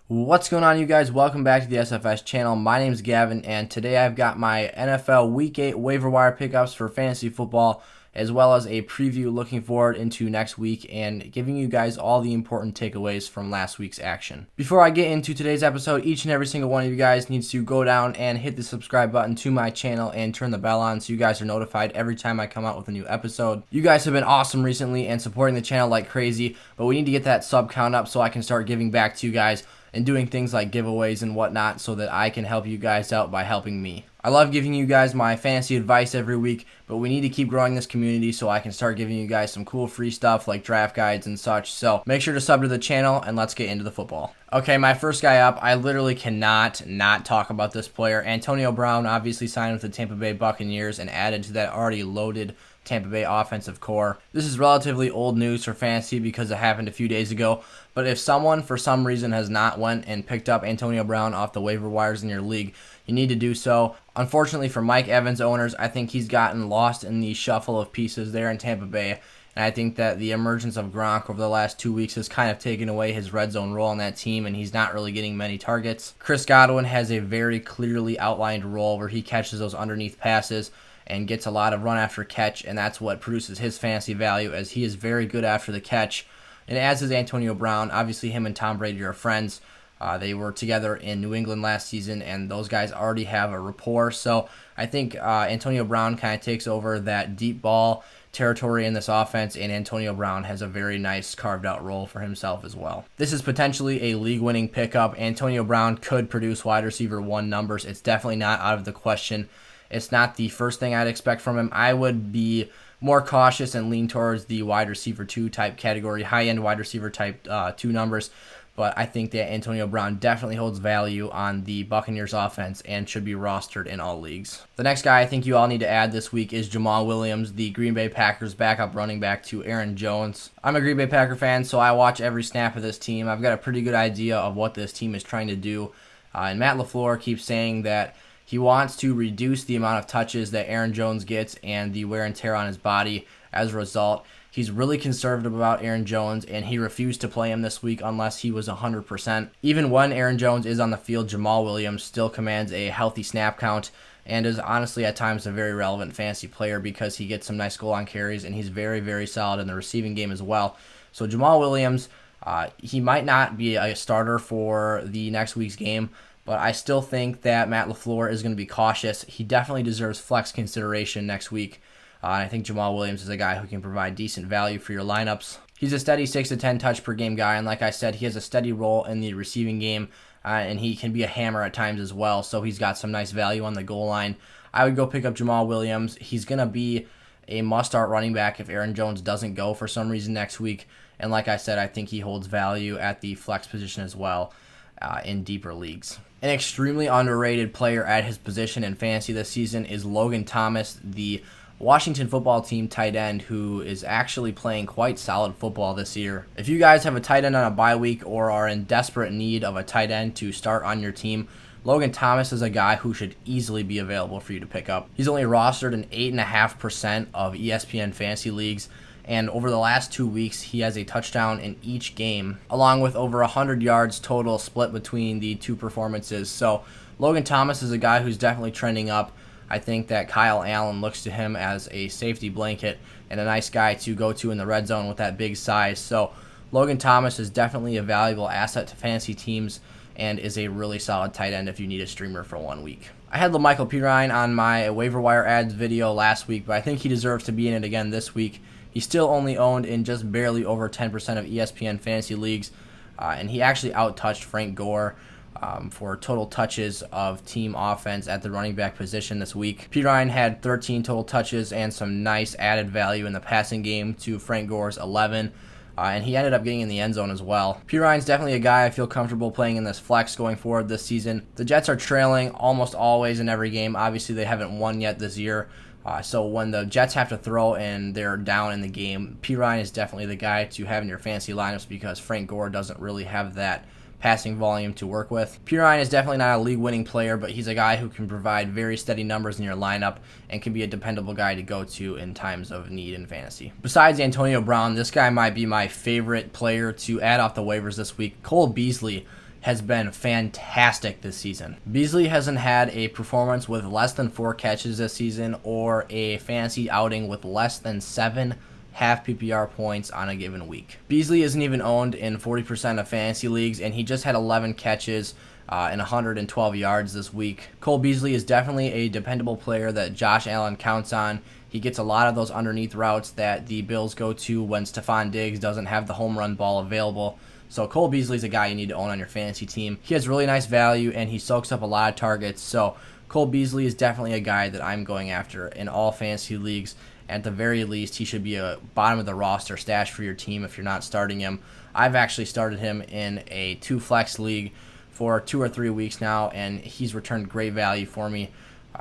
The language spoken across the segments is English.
What's going on, you guys? Welcome back to the SFS channel. My name is Gavin, and today I've got my NFL Week 8 waiver wire pickups for fantasy football, as well as a preview looking forward into next week and giving you guys all the important takeaways from last week's action. Before I get into today's episode, each and every single one of you guys needs to go down and hit the subscribe button to my channel and turn the bell on so you guys are notified every time I come out with a new episode. You guys have been awesome recently and supporting the channel like crazy, but we need to get that sub count up so I can start giving back to you guys and doing things like giveaways and whatnot so that I can help you guys out by helping me. I love giving you guys my fantasy advice every week, but we need to keep growing this community so I can start giving you guys some cool free stuff like draft guides and such. So make sure to sub to the channel and let's get into the football. Okay, my first guy up, I literally cannot not talk about this player. Antonio Brown obviously signed with the Tampa Bay Buccaneers and added to that already loaded Tampa Bay offensive core. This is relatively old news for fantasy because it happened a few days ago, but if someone for some reason has not went and picked up Antonio Brown off the waiver wires in your league, you need to do so. Unfortunately for Mike Evans owners, I think he's gotten lost in the shuffle of pieces there in Tampa Bay, and I think that the emergence of Gronk over the last 2 weeks has kind of taken away his red zone role on that team, and he's not really getting many targets. Chris Godwin has a very clearly outlined role where he catches those underneath passes and gets a lot of run after catch, and that's what produces his fantasy value, as he is very good after the catch. And as is Antonio Brown. Obviously him and Tom Brady are friends. They were together in New England last season, and those guys already have a rapport. So I think Antonio Brown kind of takes over that deep ball territory in this offense, and Antonio Brown has a very nice carved out role for himself as well. This is potentially a league-winning pickup. Antonio Brown could produce wide receiver 1 numbers. It's definitely not out of the question. It's not the first thing I'd expect from him. I would be more cautious and lean towards the wide receiver 2 type category, high-end wide receiver type 2 numbers. But I think that Antonio Brown definitely holds value on the Buccaneers offense and should be rostered in all leagues. The next guy I think you all need to add this week is Jamaal Williams, the Green Bay Packers backup running back to Aaron Jones. I'm a Green Bay Packer fan, so I watch every snap of this team. I've got a pretty good idea of what this team is trying to do. And Matt LaFleur keeps saying that he wants to reduce the amount of touches that Aaron Jones gets and the wear and tear on his body as a result. He's really conservative about Aaron Jones, and he refused to play him this week unless he was 100%. Even when Aaron Jones is on the field, Jamaal Williams still commands a healthy snap count and is honestly at times a very relevant fantasy player because he gets some nice goal line carries, and he's very, very solid in the receiving game as well. So Jamaal Williams, he might not be a starter for the next week's game, but I still think that Matt LaFleur is going to be cautious. He definitely deserves flex consideration next week. And I think Jamaal Williams is a guy who can provide decent value for your lineups. He's a steady 6 to 10 touch per game guy, and like I said, he has a steady role in the receiving game, and he can be a hammer at times as well, so he's got some nice value on the goal line. I would go pick up Jamaal Williams. He's going to be a must-start running back if Aaron Jones doesn't go for some reason next week, and like I said, I think he holds value at the flex position as well in deeper leagues. An extremely underrated player at his position in fantasy this season is Logan Thomas, the Washington football team tight end, who is actually playing quite solid football this year. If you guys have a tight end on a bye week or are in desperate need of a tight end to start on your team, Logan Thomas is a guy who should easily be available for you to pick up. He's only rostered in 8.5% of ESPN fantasy leagues, and over the last 2 weeks, he has a touchdown in each game, along with over 100 yards total split between the two performances. So Logan Thomas is a guy who's definitely trending up. I think that Kyle Allen looks to him as a safety blanket and a nice guy to go to in the red zone with that big size. So Logan Thomas is definitely a valuable asset to fantasy teams and is a really solid tight end if you need a streamer for 1 week. I had Michael Perine on my waiver wire ads video last week, but I think he deserves to be in it again this week. He's still only owned in just barely over 10% of ESPN fantasy leagues, and he actually out-touched Frank Gore for total touches of team offense at the running back position this week. Perine had 13 total touches and some nice added value in the passing game to Frank Gore's 11, and he ended up getting in the end zone as well. Perine's definitely a guy I feel comfortable playing in this flex going forward this season. The Jets are trailing almost always in every game. Obviously, they haven't won yet this year. So when the Jets have to throw and they're down in the game, Perine is definitely the guy to have in your fantasy lineups because Frank Gore doesn't really have that passing volume to work with. Perine is definitely not a league-winning player, but he's a guy who can provide very steady numbers in your lineup and can be a dependable guy to go to in times of need in fantasy. Besides Antonio Brown, this guy might be my favorite player to add off the waivers this week. Cole Beasley has been fantastic this season. Beasley hasn't had a performance with less than 4 catches this season or a fantasy outing with less than 7 half PPR points on a given week. Beasley isn't even owned in 40% of fantasy leagues, and he just had 11 catches and 112 yards this week. Cole Beasley is definitely a dependable player that Josh Allen counts on. He gets a lot of those underneath routes that the Bills go to when Stephon Diggs doesn't have the home run ball available. So Cole Beasley's a guy you need to own on your fantasy team. He has really nice value, and he soaks up a lot of targets. So Cole Beasley is definitely a guy that I'm going after in all fantasy leagues. At the very least, he should be a bottom of the roster stash for your team if you're not starting him. I've actually started him in a 2-flex league for 2 or 3 weeks now, and he's returned great value for me.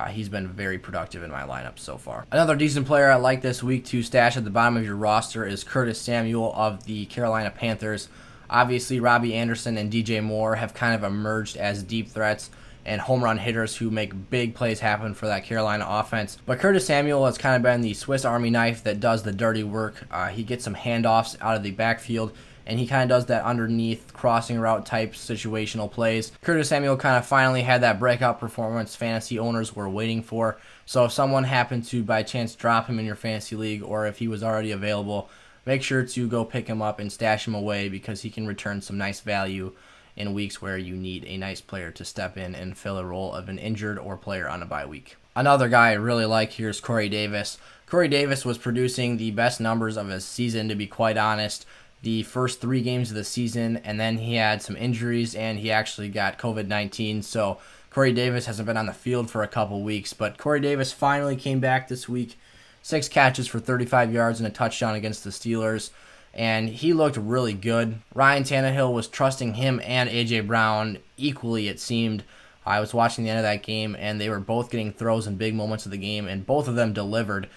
He's been very productive in my lineup so far. Another decent player I like this week to stash at the bottom of your roster is Curtis Samuel of the Carolina Panthers. Obviously, Robbie Anderson and DJ Moore have kind of emerged as deep threats and home run hitters who make big plays happen for that Carolina offense. But Curtis Samuel has kind of been the Swiss Army knife that does the dirty work. He gets some handoffs out of the backfield, and he kind of does that underneath crossing route type situational plays. Curtis Samuel kind of finally had that breakout performance fantasy owners were waiting for. So if someone happened to by chance drop him in your fantasy league, or if he was already available, make sure to go pick him up and stash him away, because he can return some nice value in weeks where you need a nice player to step in and fill a role of an injured or player on a bye week. Another guy I really like here is Corey Davis. Corey Davis was producing the best numbers of his season, to be quite honest, the first 3 games of the season, and then he had some injuries and he actually got COVID-19, so Corey Davis hasn't been on the field for a couple weeks, but Corey Davis finally came back this week. 6 catches for 35 yards and a touchdown against the Steelers, and he looked really good. Ryan Tannehill was trusting him and A.J. Brown equally, it seemed. I was watching the end of that game, and they were both getting throws in big moments of the game, and both of them delivered.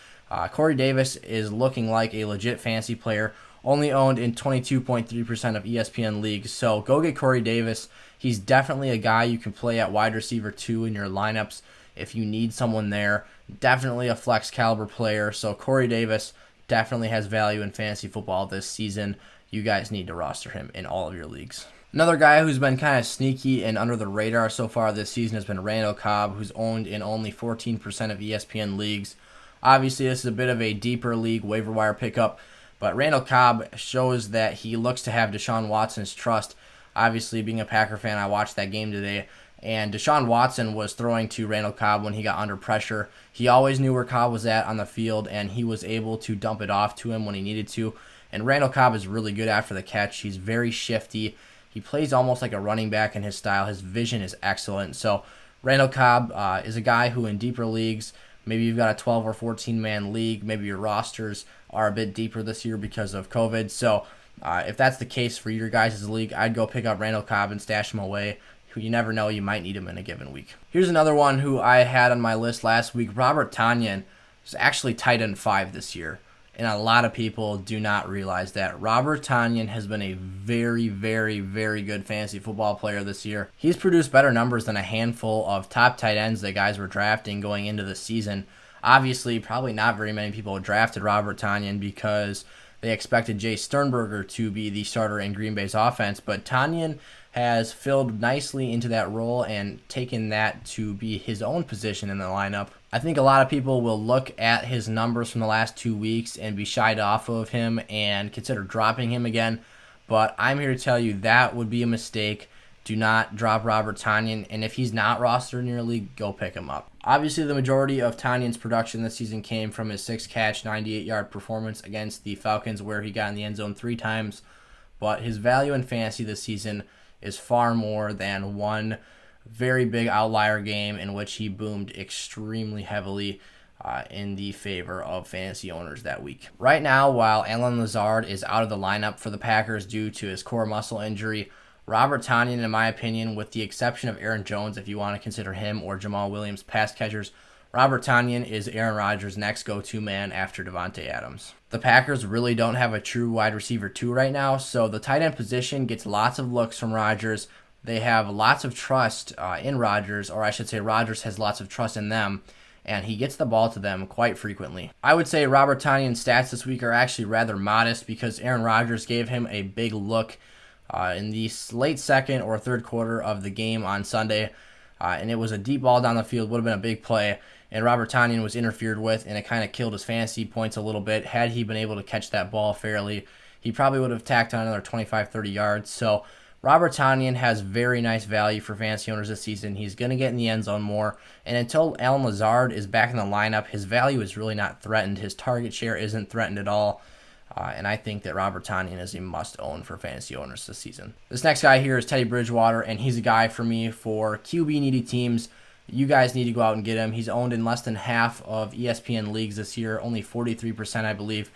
Corey Davis is looking like a legit fantasy player, only owned in 22.3% of ESPN leagues, so go get Corey Davis. He's definitely a guy you can play at wide receiver 2 in your lineups if you need someone there. Definitely a flex caliber player, so Corey Davis definitely has value in fantasy football this season. You guys need to roster him in all of your leagues. Another guy who's been kind of sneaky and under the radar so far this season has been Randall Cobb, who's owned in only 14% of ESPN leagues. Obviously, this is a bit of a deeper league waiver wire pickup, but Randall Cobb shows that he looks to have Deshaun Watson's trust. Obviously, being a Packer fan, I watched that game today, and Deshaun Watson was throwing to Randall Cobb when he got under pressure. He always knew where Cobb was at on the field, and he was able to dump it off to him when he needed to. And Randall Cobb is really good after the catch. He's very shifty. He plays almost like a running back in his style. His vision is excellent. So Randall Cobb is a guy who in deeper leagues, maybe you've got a 12 or 14-man league, maybe your rosters are a bit deeper this year because of COVID. So if that's the case for your guys' league, I'd go pick up Randall Cobb and stash him away. You never know, you might need him in a given week. Here's another one who I had on my list last week. Robert Tonyan is actually tight end 5 this year, and a lot of people do not realize that. Robert Tonyan has been a very, very, very good fantasy football player this year. He's produced better numbers than a handful of top tight ends that guys were drafting going into the season. Obviously, probably not very many people drafted Robert Tonyan because they expected Jay Sternberger to be the starter in Green Bay's offense, but Tonyan has filled nicely into that role and taken that to be his own position in the lineup. I think a lot of people will look at his numbers from the last 2 weeks and be shied off of him and consider dropping him again, but I'm here to tell you that would be a mistake. Do not drop Robert Tonyan, and if he's not rostered in your league, go pick him up. Obviously, the majority of Tonyan's production this season came from his 6-catch, 98-yard performance against the Falcons, where he got in the end zone 3 times, but his value in fantasy this season is far more than one very big outlier game in which he boomed extremely heavily in the favor of fantasy owners that week. Right now, while Allen Lazard is out of the lineup for the Packers due to his core muscle injury, Robert Tonyan, in my opinion, with the exception of Aaron Jones, if you want to consider him, or Jamaal Williams pass catchers, Robert Tonyan is Aaron Rodgers' next go-to man after Davante Adams. The Packers really don't have a true wide receiver 2 right now, so the tight end position gets lots of looks from Rodgers. They have lots of trust in Rodgers, or I should say Rodgers has lots of trust in them, and he gets the ball to them quite frequently. I would say Robert Tonyan's stats this week are actually rather modest because Aaron Rodgers gave him a big look in the late second or third quarter of the game on Sunday. And it was a deep ball down the field, would have been a big play. And Robert Tonyan was interfered with, and it kind of killed his fantasy points a little bit. Had he been able to catch that ball fairly, he probably would have tacked on another 25, 30 yards. So Robert Tonyan has very nice value for fantasy owners this season. He's going to get in the end zone more. And until Allen Lazard is back in the lineup, his value is really not threatened. His target share isn't threatened at all. And I think that Robert Tonyan is a must-own for fantasy owners this season. This next guy here is Teddy Bridgewater, and he's a guy for me for QB-needy teams. You guys need to go out and get him. He's owned in less than half of ESPN leagues this year, only 43%, I believe.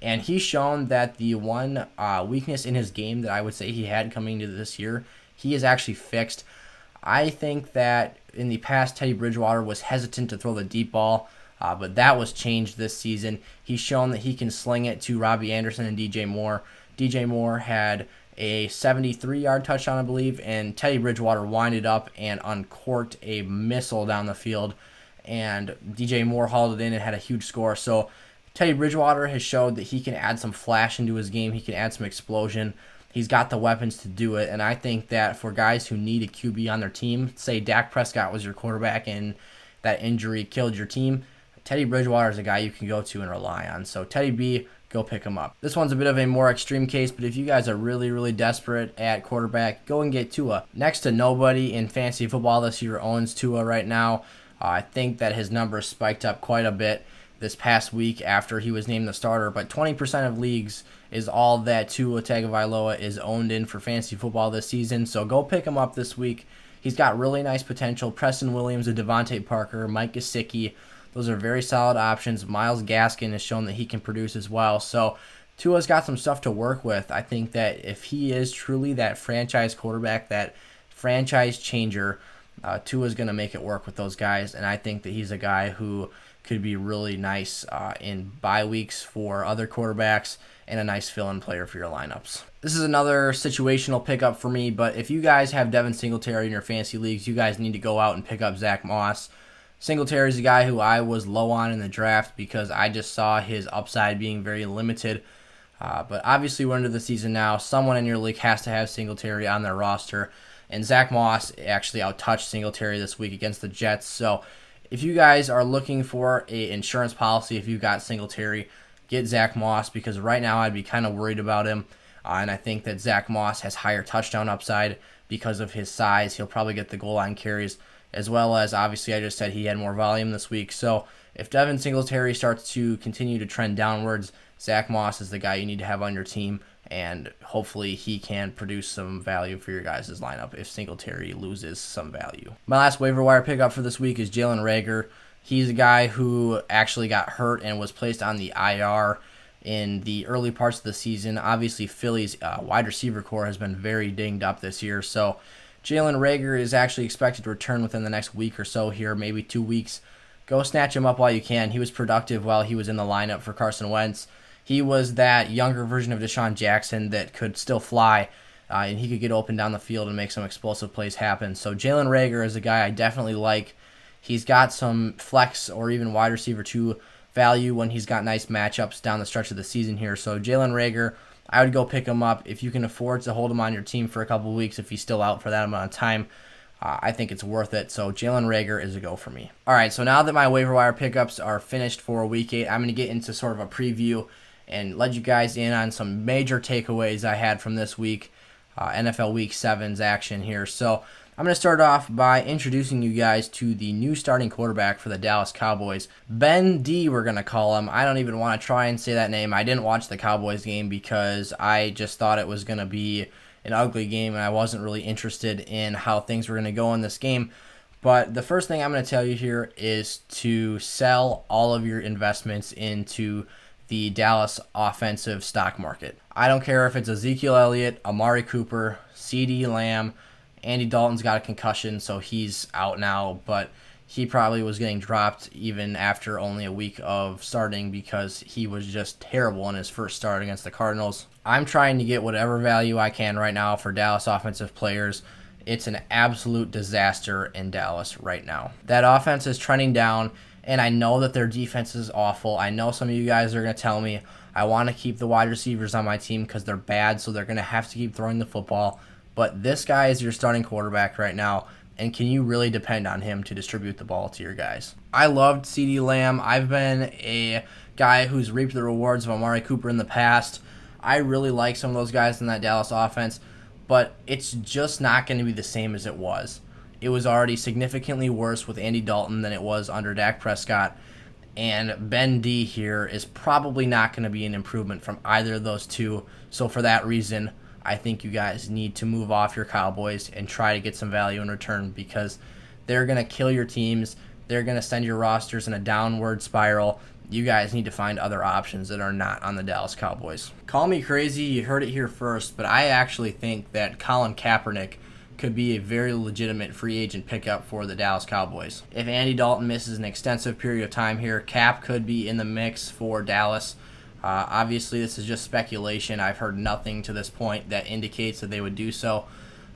And he's shown that the one weakness in his game that I would say he had coming into this year, he is actually fixed. I think that in the past, Teddy Bridgewater was hesitant to throw the deep ball, but that was changed this season. He's shown that he can sling it to Robbie Anderson and DJ Moore. DJ Moore had a 73-yard touchdown, I believe, and Teddy Bridgewater winded up and uncorked a missile down the field, and DJ Moore hauled it in and had a huge score. So Teddy Bridgewater has showed that he can add some flash into his game. He can add some explosion. He's got the weapons to do it, and I think that for guys who need a QB on their team, say Dak Prescott was your quarterback and that injury killed your team, Teddy Bridgewater is a guy you can go to and rely on. So Teddy B, go pick him up. This one's a bit of a more extreme case, but if you guys are really, really desperate at quarterback, go and get Tua. Next to nobody in fantasy football this year owns Tua right now. I think that his numbers spiked up quite a bit this past week after he was named the starter, but 20% of leagues is all that Tua Tagovailoa is owned in for fantasy football this season, so go pick him up this week. He's got really nice potential. Preston Williams and Devontae Parker, Mike Gesicki, those are very solid options. Myles Gaskin has shown that he can produce as well. So Tua's got some stuff to work with. I think that if he is truly that franchise quarterback, that franchise changer, Tua's going to make it work with those guys. And I think that he's a guy who could be really nice in bye weeks for other quarterbacks and a nice fill-in player for your lineups. This is another situational pickup for me, but if you guys have Devin Singletary in your fantasy leagues, you guys need to go out and pick up Zack Moss. Singletary is a guy who I was low on in the draft because I just saw his upside being very limited. But obviously we're into the season now. Someone in your league has to have Singletary on their roster. And Zack Moss actually outtouched Singletary this week against the Jets. So if you guys are looking for an insurance policy, if you've got Singletary, get Zack Moss because right now I'd be kind of worried about him. And I think that Zack Moss has higher touchdown upside because of his size. He'll probably get the goal line carries, as well as, obviously, I just said he had more volume this week. So if Devin Singletary starts to continue to trend downwards, Zack Moss is the guy you need to have on your team, and hopefully he can produce some value for your guys' lineup if Singletary loses some value. My last waiver wire pickup for this week is Jalen Reagor. He's a guy who actually got hurt and was placed on the IR in the early parts of the season. Obviously, Philly's wide receiver core has been very dinged up this year, so Jalen Reagor is actually expected to return within the next week or so here, maybe 2 weeks. Go snatch him up while you can. He was productive while he was in the lineup for Carson Wentz. He was that younger version of Deshaun Jackson that could still fly, and he could get open down the field and make some explosive plays happen. So Jalen Reagor is a guy I definitely like. He's got some flex or even wide receiver 2 value when he's got nice matchups down the stretch of the season here. So Jalen Reagor, I would go pick him up if you can afford to hold him on your team for a couple of weeks if he's still out for that amount of time. I think it's worth it. So Jalen Reagor is a go for me. All right, so now that my waiver wire pickups are finished for Week 8, I'm going to get into sort of a preview and let you guys in on some major takeaways I had from this week, NFL Week 7's action here. So I'm going to start off by introducing you guys to the new starting quarterback for the Dallas Cowboys. Ben D, we're going to call him. I don't even want to try and say that name. I didn't watch the Cowboys game because I just thought it was going to be an ugly game, and I wasn't really interested in how things were going to go in this game. But the first thing I'm going to tell you here is to sell all of your investments into the Dallas offensive stock market. I don't care if it's Ezekiel Elliott, Amari Cooper, CeeDee Lamb. Andy Dalton's got a concussion, so he's out now, but he probably was getting dropped even after only a week of starting because he was just terrible in his first start against the Cardinals. I'm trying to get whatever value I can right now for Dallas offensive players. It's an absolute disaster in Dallas right now. That offense is trending down, And I know that their defense is awful. I know some of you guys are going to tell me I want to keep the wide receivers on my team because they're bad, so they're going to have to keep throwing the football. But this guy is your starting quarterback right now, and can you really depend on him to distribute the ball to your guys? I loved CeeDee Lamb. I've been a guy who's reaped the rewards of Amari Cooper in the past. I really like some of those guys in that Dallas offense, but it's just not going to be the same as it was. It was already significantly worse with Andy Dalton than it was under Dak Prescott, and Ben D here is probably not going to be an improvement from either of those two. So for that reason, I think you guys need to move off your Cowboys and try to get some value in return, because they're going to kill your teams. They're going to send your rosters in a downward spiral. You guys need to find other options that are not on the Dallas Cowboys. Call me crazy, you heard it here first, but I actually think that Colin Kaepernick could be a very legitimate free agent pickup for the Dallas Cowboys. If Andy Dalton misses an extensive period of time here, Cap could be in the mix for Dallas. Obviously, this is just speculation. I've heard nothing to this point that indicates that they would do so.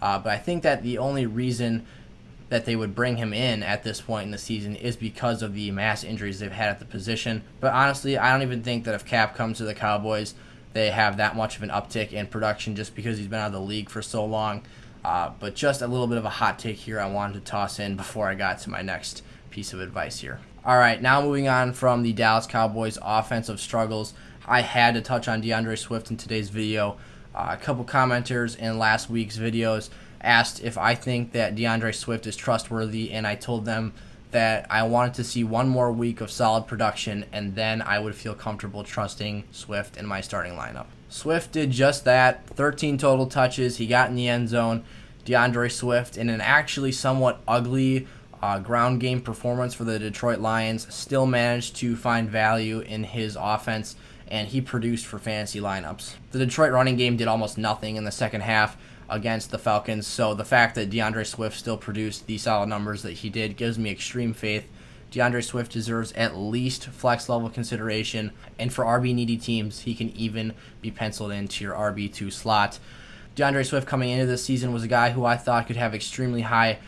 But I think that the only reason that they would bring him in at this point in the season is because of the mass injuries they've had at the position. But honestly, I don't even think that if Cap comes to the Cowboys, they have that much of an uptick in production just because he's been out of the league for so long. But just a little bit of a hot take here I wanted to toss in before I got to my next piece of advice here. All right, now moving on from the Dallas Cowboys offensive struggles, I had to touch on DeAndre Swift in today's video. A couple commenters in last week's videos asked if I think that DeAndre Swift is trustworthy, and I told them that I wanted to see one more week of solid production, and then I would feel comfortable trusting Swift in my starting lineup. Swift did just that, 13 total touches, he got in the end zone. DeAndre Swift, in an actually somewhat ugly ground game performance for the Detroit Lions, still managed to find value in his offense, and he produced for fantasy lineups. The Detroit running game did almost nothing in the second half against the Falcons, so the fact that DeAndre Swift still produced the solid numbers that he did gives me extreme faith. DeAndre Swift deserves at least flex level consideration, and for RB needy teams, he can even be penciled into your RB2 slot. DeAndre Swift coming into this season was a guy who I thought could have extremely high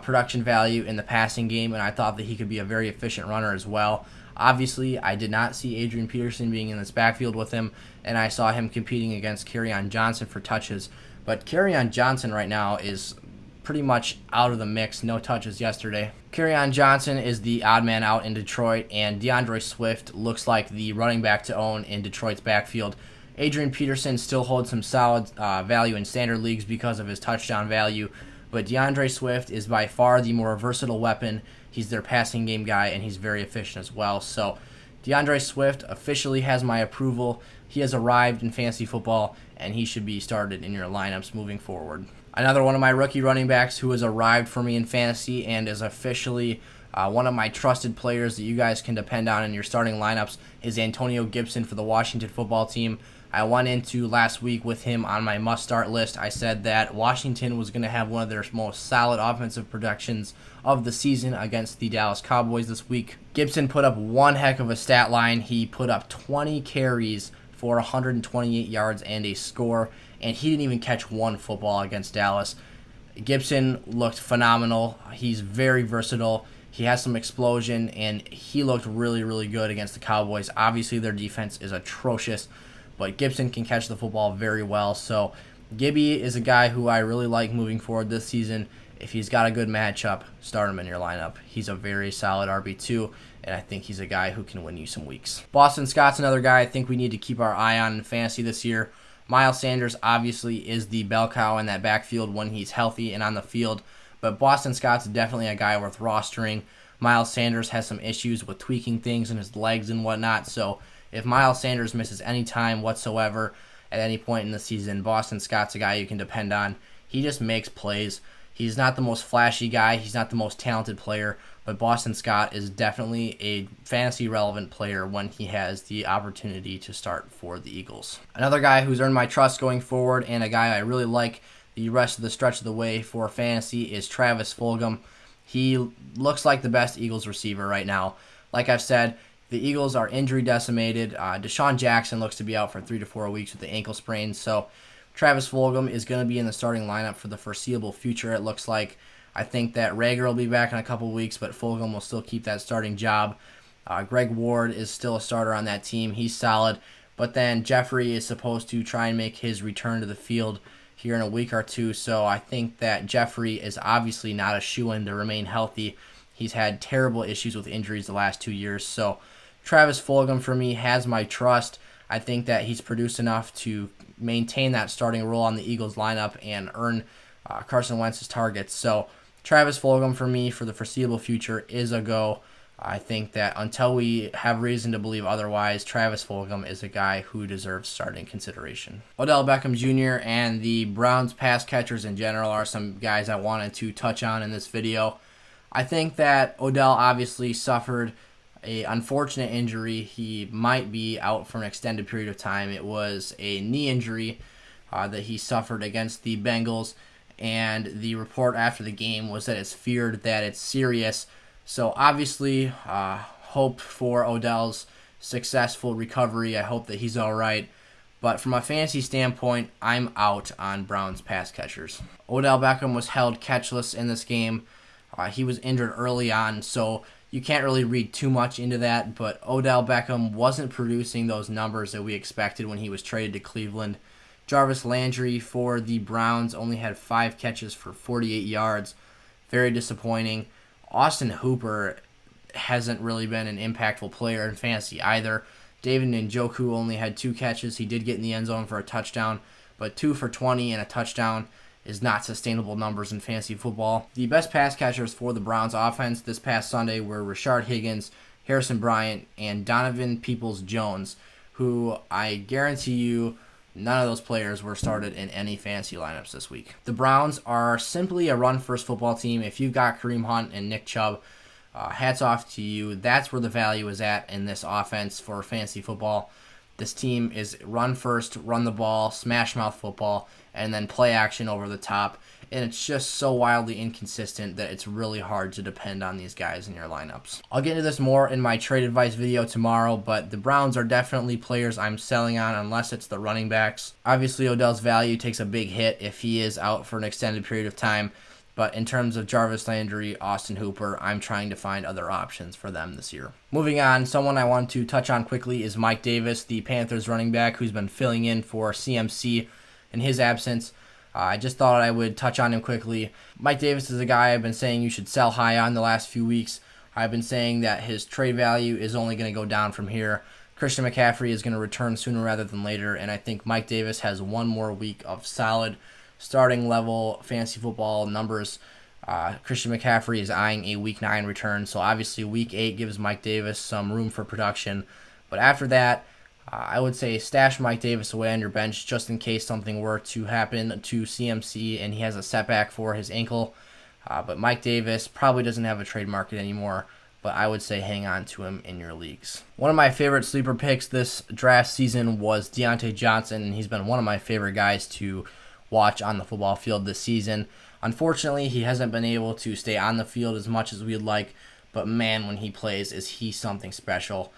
production value in the passing game, and I thought that he could be a very efficient runner as well. Obviously, I did not see Adrian Peterson being in this backfield with him, and I saw him competing against Kerryon Johnson for touches. But Kerryon Johnson right now is pretty much out of the mix. No touches yesterday. Kerryon Johnson is the odd man out in Detroit, and DeAndre Swift looks like the running back to own in Detroit's backfield. Adrian Peterson still holds some solid value in standard leagues because of his touchdown value, but DeAndre Swift is by far the more versatile weapon. He's their passing game guy, and he's very efficient as well. So DeAndre Swift officially has my approval. He has arrived in fantasy football, and he should be started in your lineups moving forward. Another one of my rookie running backs who has arrived for me in fantasy and is officially one of my trusted players that you guys can depend on in your starting lineups is Antonio Gibson for the Washington football team. I went into last week with him on my must-start list. I said that Washington was going to have one of their most solid offensive productions of the season against the Dallas Cowboys this week. Gibson put up one heck of a stat line. He put up 20 carries for 128 yards and a score, and he didn't even catch one football against Dallas. Gibson looked phenomenal. He's very versatile. He has some explosion, and he looked really, really good against the Cowboys. Obviously, their defense is atrocious, but Gibson can catch the football very well. So Gibby is a guy who I really like moving forward this season. If he's got a good matchup, start him in your lineup. He's a very solid RB2, and I think he's a guy who can win you some weeks. Boston Scott's another guy I think we need to keep our eye on in fantasy this year. Miles Sanders obviously is the bell cow in that backfield when he's healthy and on the field, but Boston Scott's definitely a guy worth rostering. Miles Sanders has some issues with tweaking things in his legs and whatnot, so if Miles Sanders misses any time whatsoever at any point in the season, Boston Scott's a guy you can depend on. He just makes plays. He's not the most flashy guy. He's not the most talented player, but Boston Scott is definitely a fantasy-relevant player when he has the opportunity to start for the Eagles. Another guy who's earned my trust going forward and a guy I really like the rest of the stretch of the way for fantasy is Travis Fulgham. He looks like the best Eagles receiver right now. Like I've said, the Eagles are injury decimated. Deshaun Jackson looks to be out for 3 to 4 weeks with the ankle sprain, so Travis Fulgham is going to be in the starting lineup for the foreseeable future, it looks like. I think that Reagor will be back in a couple weeks, but Fulgham will still keep that starting job. Greg Ward is still a starter on that team. He's solid. But then Jeffrey is supposed to try and make his return to the field here in a week or two. So I think that Jeffrey is obviously not a shoo-in to remain healthy. He's had terrible issues with injuries the last 2 years. So Travis Fulgham, for me, has my trust. I think that he's produced enough to maintain that starting role on the Eagles lineup and earn Carson Wentz's targets. So Travis Fulgham, for me, for the foreseeable future, is a go. I think that until we have reason to believe otherwise, Travis Fulgham is a guy who deserves starting consideration. Odell Beckham Jr. and the Browns pass catchers in general are some guys I wanted to touch on in this video. I think that Odell obviously suffered an unfortunate injury. He might be out for an extended period of time. It was a knee injury that he suffered against the Bengals, and the report after the game was that it's feared that it's serious. So obviously, hope for Odell's successful recovery. I hope that he's all right. But from a fantasy standpoint, I'm out on Browns pass catchers. Odell Beckham was held catchless in this game. He was injured early on, so you can't really read too much into that. But Odell Beckham wasn't producing those numbers that we expected when he was traded to Cleveland. Jarvis Landry for the Browns only had 5 catches for 48 yards. Very disappointing. Austin Hooper hasn't really been an impactful player in fantasy either. David Njoku only had 2 catches. He did get in the end zone for a touchdown, but 2 for 20 and a touchdown is not sustainable numbers in fantasy football. The best pass catchers for the Browns offense this past Sunday were Rashard Higgins, Harrison Bryant, and Donovan Peoples-Jones, who I guarantee you none of those players were started in any fantasy lineups this week. The Browns are simply a run-first football team. If you've got Kareem Hunt and Nick Chubb, hats off to you. That's where the value is at in this offense for fantasy football. This team is run first, run the ball, smash mouth football, and then play action over the top. And it's just so wildly inconsistent that it's really hard to depend on these guys in your lineups. I'll get into this more in my trade advice video tomorrow, but the Browns are definitely players I'm selling on unless it's the running backs. Obviously, Odell's value takes a big hit if he is out for an extended period of time, but in terms of Jarvis Landry, Austin Hooper, I'm trying to find other options for them this year. Moving on, someone I want to touch on quickly is Mike Davis, the Panthers running back who's been filling in for CMC in his absence. I just thought I would touch on him quickly. Mike Davis is a guy I've been saying you should sell high on the last few weeks. I've been saying that his trade value is only going to go down from here. Christian McCaffrey is going to return sooner rather than later, and I think Mike Davis has one more week of solid starting level fantasy football numbers. Christian McCaffrey is eyeing a Week 9 return, so obviously Week 8 gives Mike Davis some room for production. But after that, I would say stash Mike Davis away on your bench just in case something were to happen to CMC and he has a setback for his ankle. But Mike Davis probably doesn't have a trade market anymore, but I would say hang on to him in your leagues. One of my favorite sleeper picks this draft season was Dionte Johnson, and he's been one of my favorite guys to watch on the football field this season. Unfortunately, he hasn't been able to stay on the field as much as we'd like, but man, when he plays, is he something special.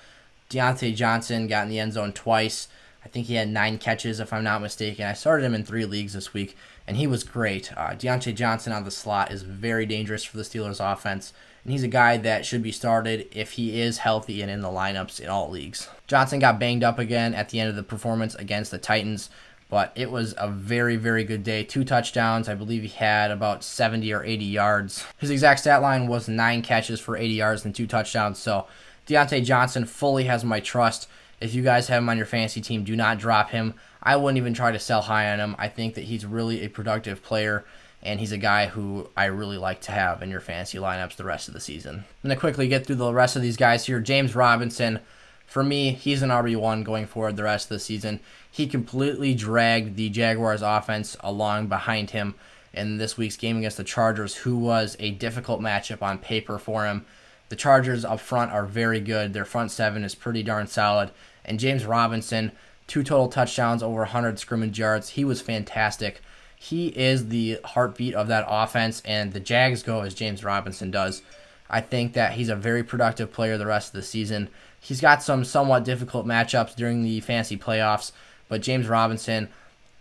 Dionte Johnson got in the end zone twice. I think he had 9 catches, if I'm not mistaken. I started him in 3 leagues this week, and he was great. Dionte Johnson on the slot is very dangerous for the Steelers' offense, and he's a guy that should be started if he is healthy and in the lineups in all leagues. Johnson got banged up again at the end of the performance against the Titans, but it was a very, very good day. 2 touchdowns. I believe he had about 70 or 80 yards. His exact stat line was 9 catches for 80 yards and 2 touchdowns, so Dionte Johnson fully has my trust. If you guys have him on your fantasy team, do not drop him. I wouldn't even try to sell high on him. I think that he's really a productive player, and he's a guy who I really like to have in your fantasy lineups the rest of the season. I'm going to quickly get through the rest of these guys here. James Robinson, for me, he's an RB1 going forward the rest of the season. He completely dragged the Jaguars offense along behind him in this week's game against the Chargers, who was a difficult matchup on paper for him. The Chargers up front are very good. Their front 7 is pretty darn solid. And James Robinson, 2 total touchdowns, over 100 scrimmage yards. He was fantastic. He is the heartbeat of that offense, and the Jags go as James Robinson does. I think that he's a very productive player the rest of the season. He's got some somewhat difficult matchups during the fantasy playoffs, but James Robinson,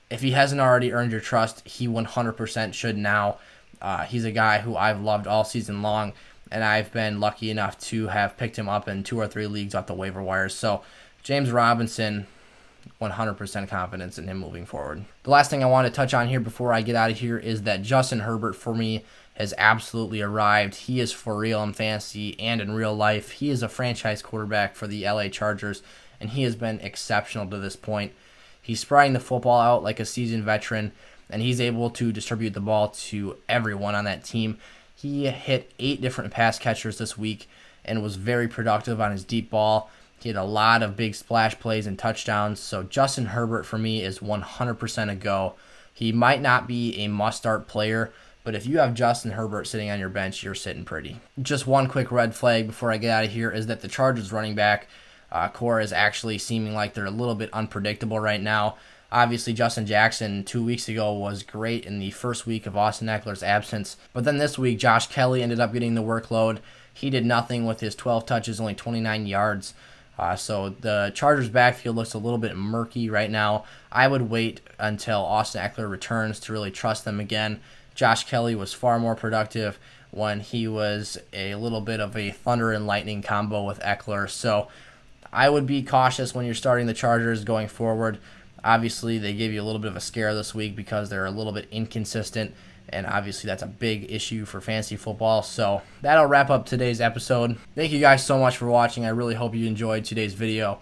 if he hasn't already earned your trust, he 100% should now. He's a guy who I've loved all season long, and I've been lucky enough to have picked him up in 2 or 3 leagues off the waiver wires. So James Robinson, 100% confidence in him moving forward. The last thing I want to touch on here before I get out of here is that Justin Herbert, for me, has absolutely arrived. He is for real in fantasy and in real life. He is a franchise quarterback for the LA Chargers, and he has been exceptional to this point. He's spreading the football out like a seasoned veteran, and he's able to distribute the ball to everyone on that team. He hit 8 different pass catchers this week and was very productive on his deep ball. He had a lot of big splash plays and touchdowns. So Justin Herbert for me is 100% a go. He might not be a must-start player, but if you have Justin Herbert sitting on your bench, you're sitting pretty. Just one quick red flag before I get out of here is that the Chargers running back core is actually seeming like they're a little bit unpredictable right now. Obviously, Justin Jackson 2 weeks ago was great in the first week of Austin Eckler's absence. But then this week, Josh Kelly ended up getting the workload. He did nothing with his 12 touches, only 29 yards. So the Chargers' backfield looks a little bit murky right now. I would wait until Austin Eckler returns to really trust them again. Josh Kelly was far more productive when he was a little bit of a thunder and lightning combo with Eckler. So I would be cautious when you're starting the Chargers going forward. Obviously, they gave you a little bit of a scare this week because they're a little bit inconsistent, and obviously that's a big issue for fantasy football. So that'll wrap up today's episode. Thank you guys so much for watching. I really hope you enjoyed today's video.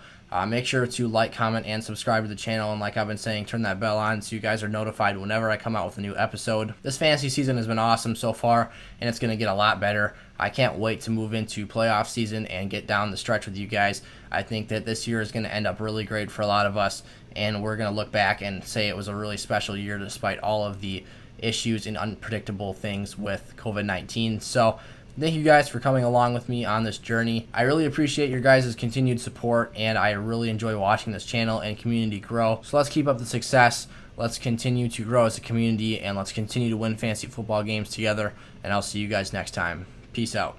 Make sure to like, comment, and subscribe to the channel, and like I've been saying, turn that bell on so you guys are notified whenever I come out with a new episode. This fantasy season has been awesome so far, and it's going to get a lot better. I can't wait to move into playoff season and get down the stretch with you guys. I think that this year is going to end up really great for a lot of us, and we're going to look back and say it was a really special year despite all of the issues and unpredictable things with COVID-19. So thank you guys for coming along with me on this journey. I really appreciate your guys' continued support, and I really enjoy watching this channel and community grow. So let's keep up the success. Let's continue to grow as a community, and let's continue to win fantasy football games together, and I'll see you guys next time. Peace out.